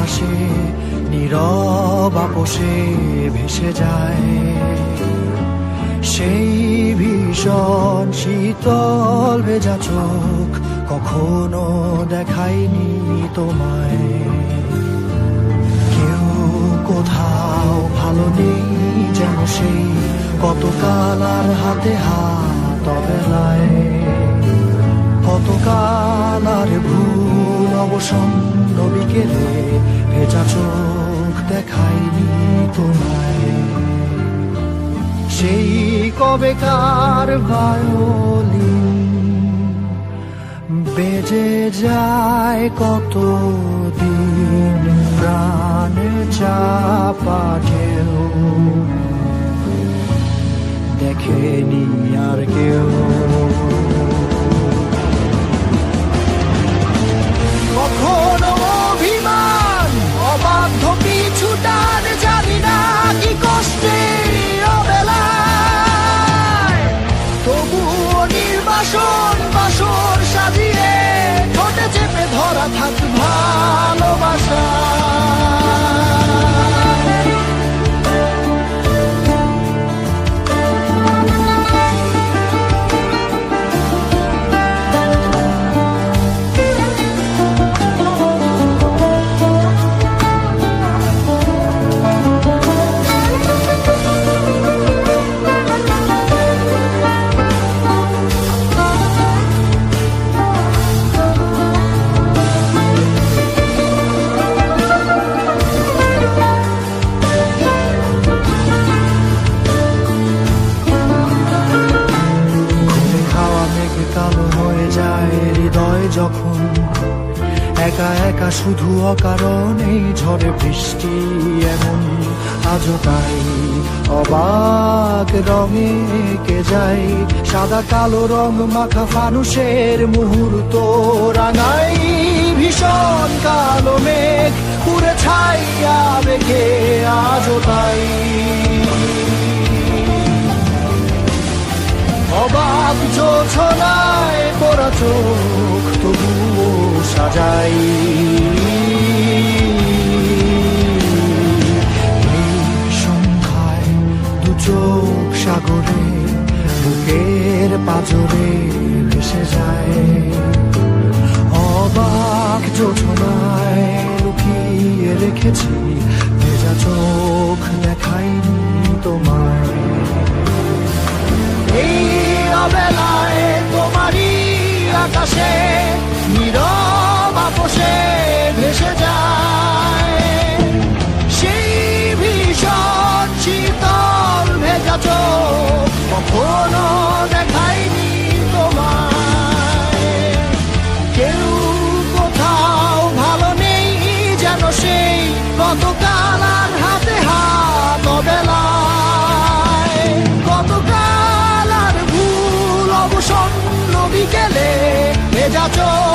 বাতাসে নীরব আপোষে ভেসে যায়। সেই ভীষণ শীতল ভেজা চোখ কখনো দেখায়নি তোমায়। কেউ কোথাও ভালো নেই যেন সেই কতকাল আর হাতে হাত অবেলায়। কতকাল আর ভুল অবসন্ন বিকেলে ভেজা চোখ দেখায়নি তোমায়। সেই কবেকার ভায়োলিন বেজে যায় কতদিন প্রাণ চাপা ঢেউ দেখেনি আর কেউ। কখনো অভিমান অবাধ্য পিছু টান জানি না কি কষ্টে অবেলায়, তবুও নির্বাসন বাসর সাজিয়ে ঠোঁটে চেপে ধরা থাক ভালোবাসা। কালো হয়ে যায় হৃদয় যখন একা একা শুধু অকারণেই ঝড়ে বৃষ্টি এমন আজও তাই অবাক রঙে কে যায়। সাদা কালো রং মাখা ফানুষের মুহূর্ত রাঙাই ভীষণ কালো মেঘ পুরে ছাইয়া মেঘে আজও তাই। অবাক জোছনায় পড়া চোখ তবুও সাজাই। এই সন্ধ্যায় দু চোখ সাগরে বুকের পাজরে ভেসে যায়। অবাক জোছনায় লুকিয়ে রেখেছি ভেজা চোখ দেখাইনি তোমায়। এই অবেলায় তোমারই আকাশে নীরব আপোষে ভেসে যায়। সেই ভীষণ শীতল ভেজা চোখ কখনো দেখায়নি তোমায়। কেউ কোথাও ভালো নেই যেন সেই কতকাল আর হাতে হাত অবেলায়। কতকাল আর ভুল অবসন্ন বিকেলে ভেজা চোখ